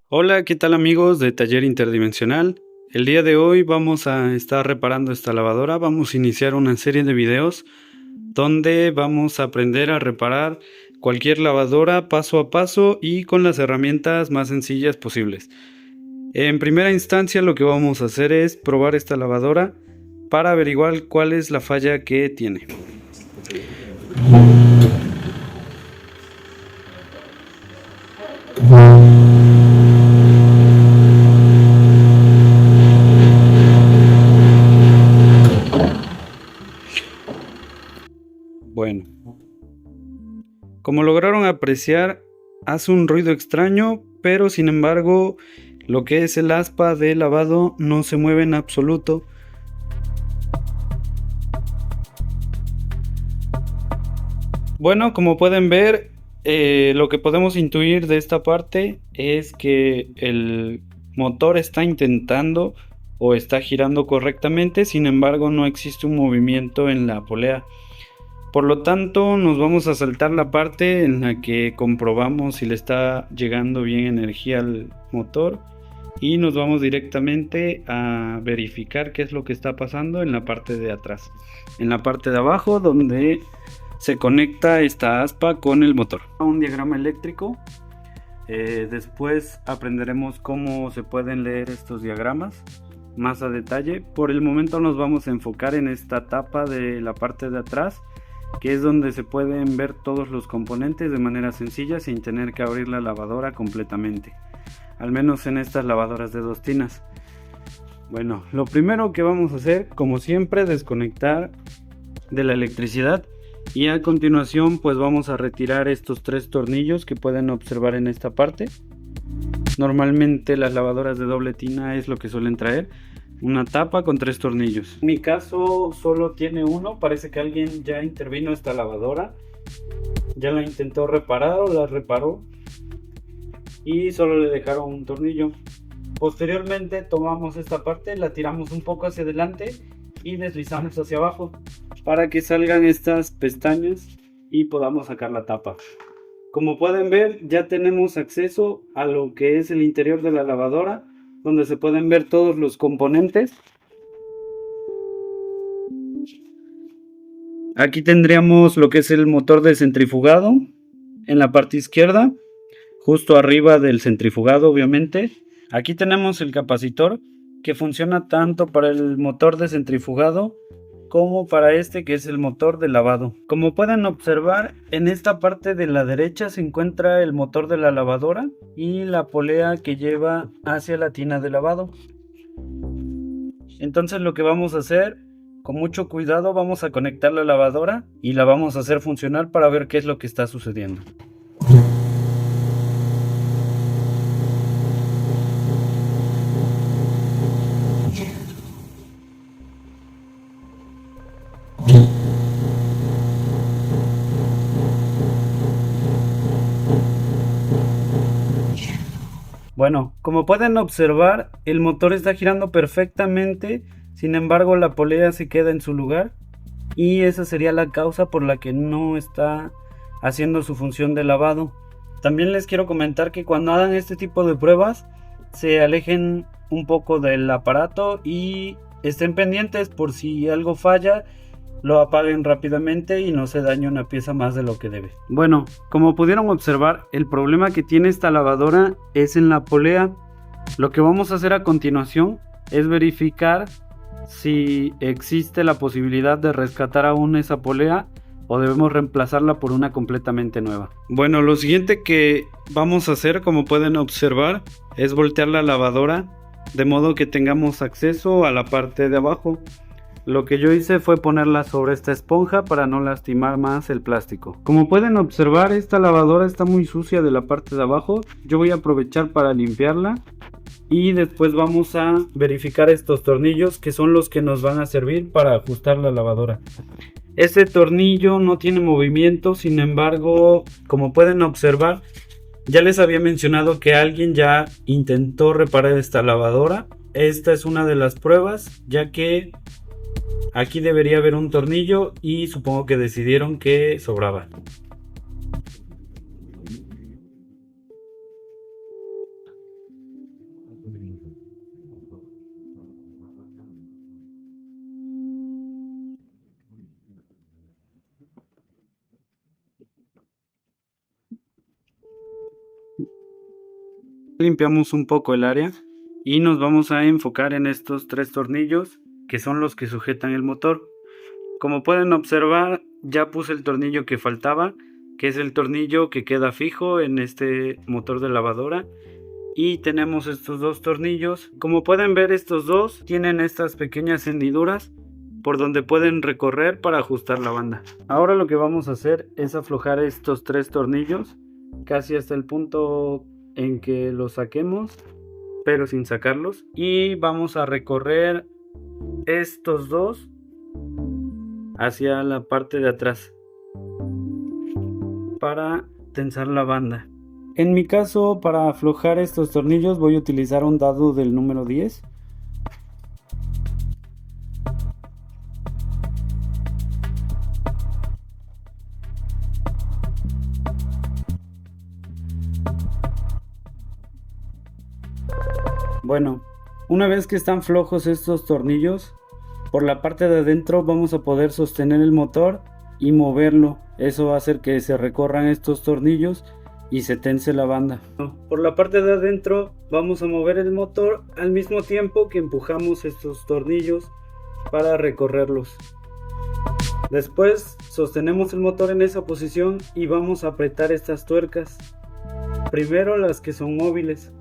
Hola, ¿qué tal amigos de Taller Interdimensional? El día de hoy vamos a estar reparando esta lavadora. Vamos a iniciar una serie de videos donde vamos a aprender a reparar cualquier lavadora paso a paso y con las herramientas más sencillas posibles. En primera instancia lo que vamos a hacer es probar esta lavadora para averiguar cuál es la falla que tiene. Bueno, como lograron apreciar, hace un ruido extraño, pero sin embargo, lo que es el aspa de lavado no se mueve en absoluto. Bueno, como pueden ver, lo que podemos intuir de esta parte es que el motor está intentando o está girando correctamente, sin embargo no existe un movimiento en la polea. Por lo tanto, nos vamos a saltar la parte en la que comprobamos si le está llegando bien energía al motor y nos vamos directamente a verificar qué es lo que está pasando en la parte de atrás, en la parte de abajo donde se conecta esta aspa con el motor. Un diagrama eléctrico. Después aprenderemos cómo se pueden leer estos diagramas más a detalle. Por el momento nos vamos a enfocar en esta tapa de la parte de atrás, que es donde se pueden ver todos los componentes de manera sencilla sin tener que abrir la lavadora completamente, al menos en estas lavadoras de 2 tinas. Bueno, lo primero que vamos a hacer, como siempre, desconectar de la electricidad y a continuación pues vamos a retirar estos 3 tornillos que pueden observar en esta parte. Normalmente las lavadoras de doble tina es lo que suelen traer, una tapa con 3 tornillos. En mi caso solo tiene uno. Parece que alguien ya intervino esta lavadora, ya la intentó reparar o la reparó y solo le dejaron un tornillo. Posteriormente tomamos esta parte, la tiramos un poco hacia adelante y deslizamos hacia abajo para que salgan estas pestañas y podamos sacar la tapa. Como pueden ver, ya tenemos acceso a lo que es el interior de la lavadora, donde se pueden ver todos los componentes. Aquí tendríamos lo que es el motor de centrifugado en la parte izquierda, justo arriba del centrifugado obviamente. Aquí tenemos el capacitor que funciona tanto para el motor de centrifugado como para este que es el motor de lavado. Como pueden observar, en esta parte de la derecha se encuentra el motor de la lavadora y la polea que lleva hacia la tina de lavado. Entonces lo que vamos a hacer, con mucho cuidado, vamos a conectar la lavadora y la vamos a hacer funcionar para ver qué es lo que está sucediendo. Bueno, como pueden observar, el motor está girando perfectamente, sin embargo la polea se queda en su lugar y esa sería la causa por la que no está haciendo su función de lavado. También les quiero comentar que cuando hagan este tipo de pruebas se alejen un poco del aparato y estén pendientes por si algo falla, lo apaguen rápidamente y no se dañe una pieza más de lo que debe. Bueno, como pudieron observar, el problema que tiene esta lavadora es en la polea. Lo que vamos a hacer a continuación es verificar si existe la posibilidad de rescatar aún esa polea o debemos reemplazarla por una completamente nueva. Bueno, lo siguiente que vamos a hacer, como pueden observar, es voltear la lavadora de modo que tengamos acceso a la parte de abajo. Lo que yo hice fue ponerla sobre esta esponja para no lastimar más el plástico. Como pueden observar, esta lavadora está muy sucia de la parte de abajo. Yo voy a aprovechar para limpiarla y después vamos a verificar estos tornillos que son los que nos van a servir para ajustar la lavadora. Este tornillo no tiene movimiento, sin embargo, como pueden observar, ya les había mencionado que alguien ya intentó reparar esta lavadora. Esta es una de las pruebas, ya que aquí debería haber un tornillo y supongo que decidieron que sobraba. limpiamos un poco el área y nos vamos a enfocar en estos 3 tornillos que son los que sujetan el motor. Como pueden observar, ya puse el tornillo que faltaba, que es el tornillo que queda fijo en este motor de lavadora. Y tenemos estos 2 tornillos. Como pueden ver, estos 2 tienen estas pequeñas hendiduras por donde pueden recorrer para ajustar la banda. Ahora lo que vamos a hacer es aflojar estos 3 tornillos casi hasta el punto en que los saquemos, pero sin sacarlos. Y vamos a recorrer estos 2 hacia la parte de atrás para tensar la banda. En mi caso, para aflojar estos tornillos voy a utilizar un dado del número 10. Bueno, una vez que están flojos estos tornillos, por la parte de adentro vamos a poder sostener el motor y moverlo. Eso va a hacer que se recorran estos tornillos y se tense la banda. Por la parte de adentro vamos a mover el motor al mismo tiempo que empujamos estos tornillos para recorrerlos. Después sostenemos el motor en esa posición y vamos a apretar estas tuercas. Primero las que son móviles.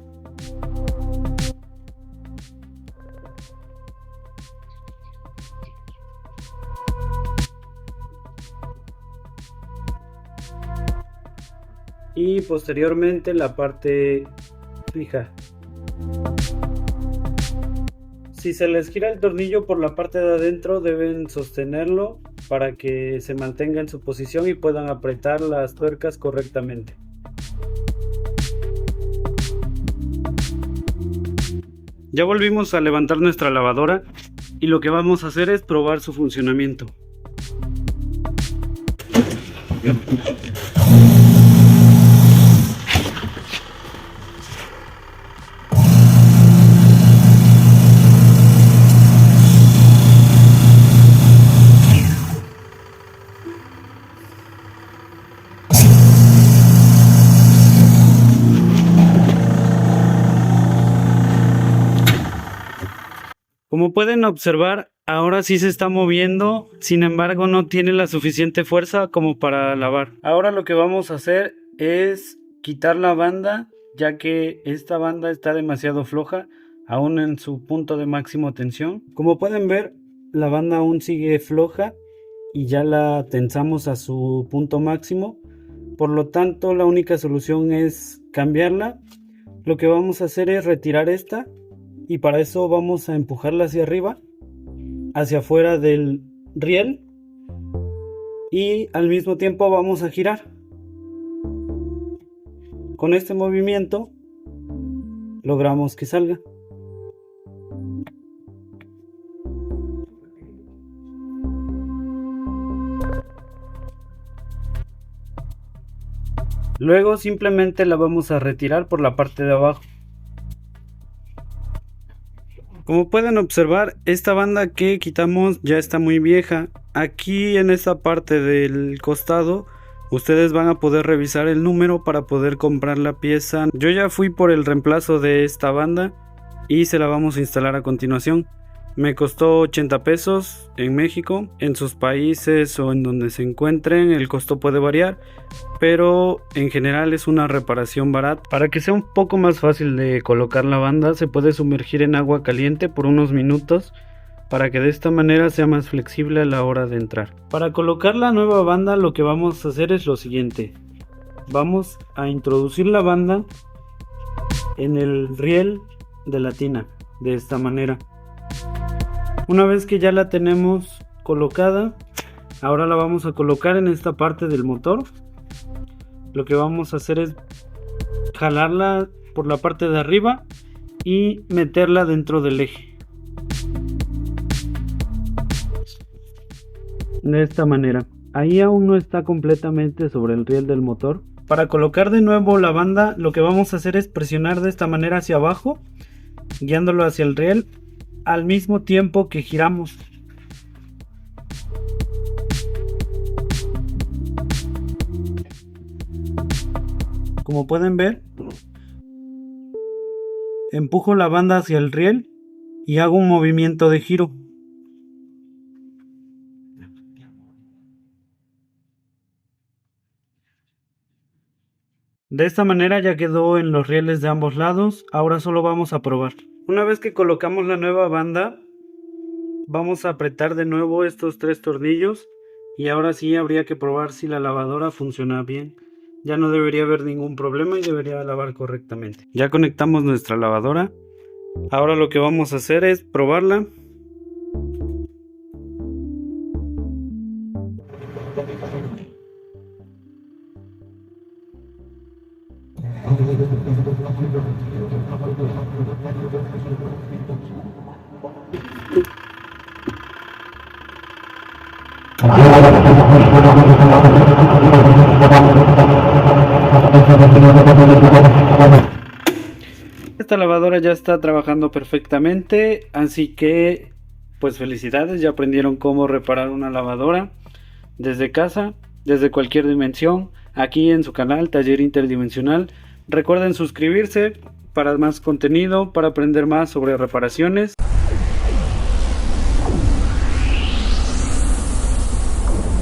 Y posteriormente la parte fija. Si se les gira el tornillo por la parte de adentro, deben sostenerlo para que se mantenga en su posición y puedan apretar las tuercas correctamente. Ya volvimos a levantar nuestra lavadora y lo que vamos a hacer es probar su funcionamiento. Como pueden observar, ahora sí se está moviendo, sin embargo no tiene la suficiente fuerza como para lavar. Ahora lo que vamos a hacer es quitar la banda, ya que esta banda está demasiado floja, aún en su punto de máxima tensión. Como pueden ver, la banda aún sigue floja y ya la tensamos a su punto máximo. Por lo tanto, la única solución es cambiarla. Lo que vamos a hacer es retirar esta. Y para eso vamos a empujarla hacia arriba, hacia afuera del riel, y al mismo tiempo vamos a girar. Con este movimiento logramos que salga. Luego simplemente la vamos a retirar por la parte de abajo. Como pueden observar, esta banda que quitamos ya está muy vieja. Aquí en esta parte del costado ustedes van a poder revisar el número para poder comprar la pieza. Yo ya fui por el reemplazo de esta banda y se la vamos a instalar a continuación. Me costó 80 pesos en México. En sus países o en donde se encuentren el costo puede variar, pero en general es una reparación barata. Para que sea un poco más fácil de colocar la banda, se puede sumergir en agua caliente por unos minutos para que de esta manera sea más flexible a la hora de entrar. Para colocar la nueva banda lo que vamos a hacer es lo siguiente. Vamos a introducir la banda en el riel de la tina de esta manera. Una vez que ya la tenemos colocada, ahora la vamos a colocar en esta parte del motor. Lo que vamos a hacer es jalarla por la parte de arriba y meterla dentro del eje. De esta manera. Ahí aún no está completamente sobre el riel del motor. Para colocar de nuevo la banda, lo que vamos a hacer es presionar de esta manera hacia abajo, guiándolo hacia el riel al mismo tiempo que giramos. Como pueden ver, empujo la banda hacia el riel y hago un movimiento de giro. De esta manera ya quedó en los rieles de ambos lados. Ahora solo vamos a probar. Una vez que colocamos la nueva banda, vamos a apretar de nuevo estos 3 tornillos y ahora sí habría que probar si la lavadora funciona bien. Ya no debería haber ningún problema y debería lavar correctamente. Ya conectamos nuestra lavadora. Ahora lo que vamos a hacer es probarla. Esta lavadora ya está trabajando perfectamente, así que pues felicidades, ya aprendieron cómo reparar una lavadora desde casa, desde cualquier dimensión, aquí en su canal Taller Interdimensional. Recuerden suscribirse para más contenido, para aprender más sobre reparaciones.